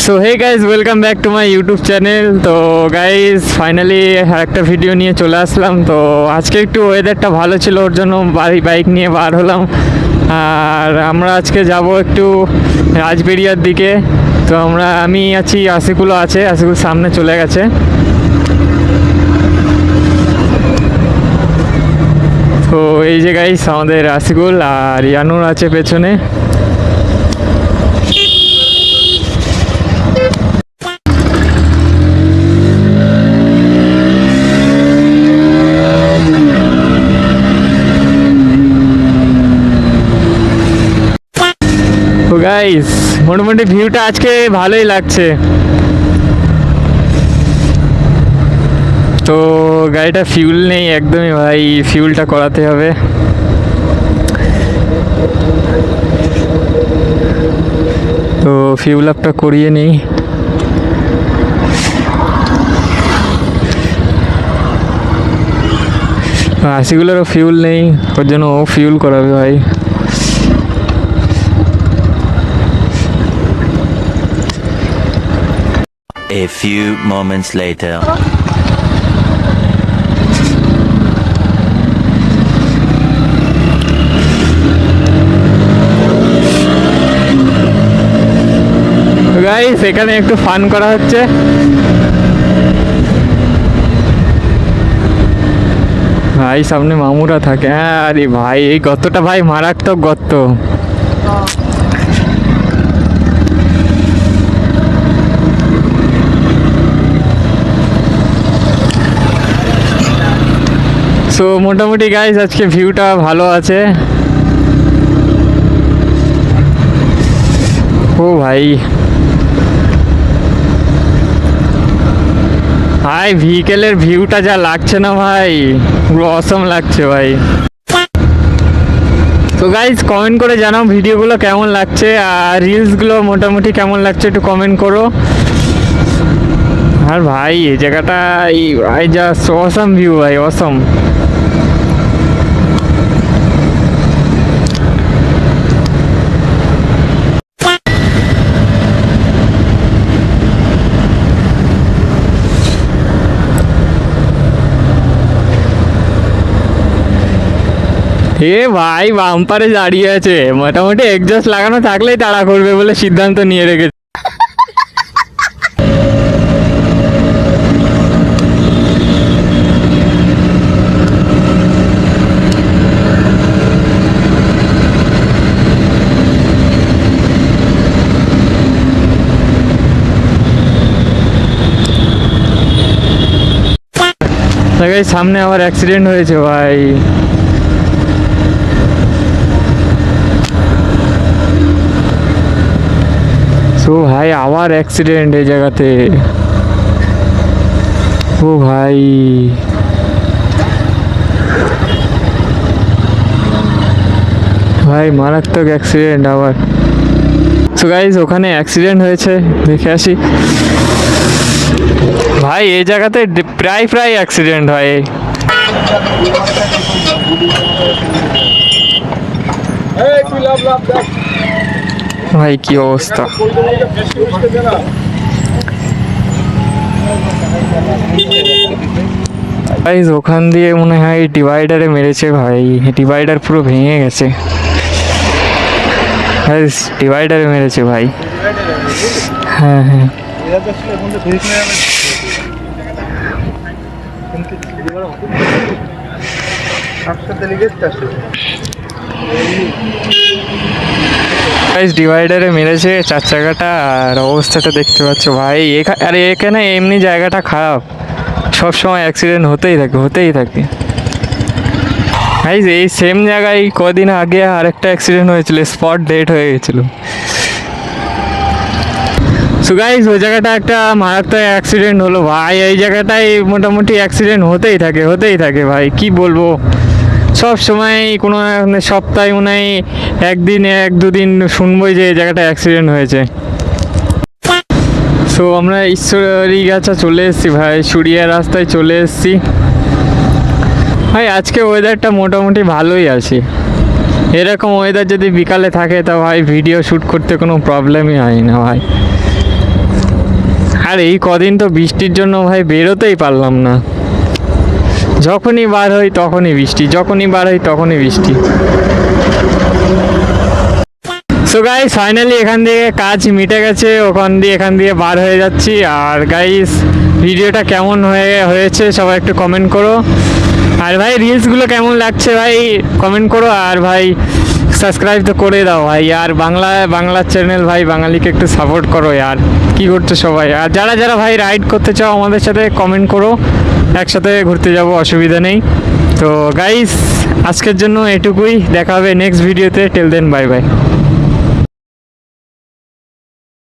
So hey guys welcome back to my YouTube channel. তো guys finally একটা video নিয়ে চলে আসলাম। তো আজকে একটু ওয়েদারটা ভালো ছিল, ওর জন্য বাইক নিয়ে বার হলাম। আর আমরা আজকে যাব একটু রাজবেরিয়ার দিকে। তো আমি আছি, আশিকুলও আছে, আশিকুল সামনে চলে গেছে। তো এই যে গাইজ আমাদের আশিকুল আর ইয়ানুর আছে পেছনে। তো গাইস মোটামুটি ভিউটা আজকে ভালোই লাগছে। তো গাড়িটা ফিউল নেই একদমই ভাই, ফিউলটা করাতে হবে। তো ফিউল আপটা করিয়ে নিই। আশিগুলোরও ফিউল নেই, ওর জন্য ও ফিউল করাবে ভাই। A few moments later. Guys এখানে একটু ফান করা হচ্ছে। ভাই সামনে মামুরা থাকে। হ্যাঁ আরে ভাই এই গর্তটা ভাই মারাত্মক গর্ত। সো মোটামুটি গাইস আজকে ভিউটা ভালো আছে। ও ভাই ভাই ভেহিকেলের ভিউটা যা লাগছে না ভাই, পুরো অসম লাগছে ভাই। তো গাইস কমেন্ট করে জানাও ভিডিওগুলো কেমন লাগছে আর রিলসগুলো মোটামুটি কেমন লাগছে, একটু কমেন্ট করো। আর ভাই এই জায়গাটা ভাই যা অসম ভিউ ভাই, অসম। এ ভাই বাম্পারে দাঁড়িয়ে আছে, মোটামুটি এক্সজস্ট লাগানো থাকলেই তাড়া করবে বলে সিদ্ধান্ত নিয়ে রেখেছে। সামনে আবার অ্যাক্সিডেন্ট হয়েছে ভাই। তো ভাই আবার অ্যাক্সিডেন্ট এই জায়গাতে। ও ভাই ভাই মারাত্মক অ্যাক্সিডেন্ট আবার। সো গাইজ ওখানে অ্যাক্সিডেন্ট হয়েছে, দেখে আসি। ভাই এই জায়গাতে প্রায় অ্যাক্সিডেন্ট হয়। ভাই কি অবস্থা। গাইস ওখান দিয়ে মনে হয় ডিভাইডারে মেরেছে ভাই, ডিভাইডার পুরো ভেঙে গেছে। গাইস ডিভাইডারে মেরেছে ভাই। হ্যাঁ হ্যাঁ গাইস ডিভাইডারে মেরেছে চার চাকাটা। আর অবস্থাটা দেখতে পাচ্ছ ভাই। আরে এখানে এমনি জায়গাটা খারাপ, সব সময় অ্যাক্সিডেন্ট হতেই থাকে। গাইস এই সেম জায়গায় কদিন আগে আরেকটা অ্যাক্সিডেন্ট হয়েছিল, স্পট ডেড হয়ে গেছিল। সো গাইস ওই জায়গাটা একটা মারাত্মক অ্যাক্সিডেন্ট হলো ভাই। এই জায়গাটায় মোটামুটি অ্যাক্সিডেন্ট হতেই থাকে ভাই, কি বলবো। সব সময় কোনো সপ্তাহে মনে হয় একদিন এক দুদিন শুনবোই যে এই জায়গাটা অ্যাক্সিডেন্ট হয়েছে। সো আমরা ঈশ্বরীগাছা চলে এসেছি ভাই, সুরিয়া রাস্তায় চলে এসেছি ভাই। আজকে ওয়েদারটা মোটামুটি ভালোই আছে। এরকম ওয়েদার যদি বিকালে থাকে তা ভাই ভিডিও শ্যুট করতে কোনো প্রবলেমই হয় না ভাই। আর এই কদিন তো বৃষ্টির জন্য ভাই বেরোতেই পারলাম না, যখনই বার হই তখনই বৃষ্টি, যখনই বার হই তখনই বৃষ্টি। সো গাইস ফাইনালি এখান থেকে কাজ মিটে গেছে, এখান দিয়ে বার হয়ে যাচ্ছি। আর গাইস ভিডিওটা কেমন হয়েছে সবাই একটু কমেন্ট করো। আর ভাই রিলসগুলো কেমন লাগছে ভাই কমেন্ট করো। আর ভাই সাবস্ক্রাইব তো করে দাও ভাই, আর বাংলা চ্যানেল ভাই, বাঙালিকে একটু সাপোর্ট করো। আর কি করছো সবাই? আর যারা ভাই রাইড করতে চাও আমাদের সাথে কমেন্ট করো, একসাথে ঘুরতে যাব, অসুবিধা নেই। তো গাইস আজকের জন্য এটুকুই, দেখা হবে নেক্সট ভিডিওতে। Till then bye by.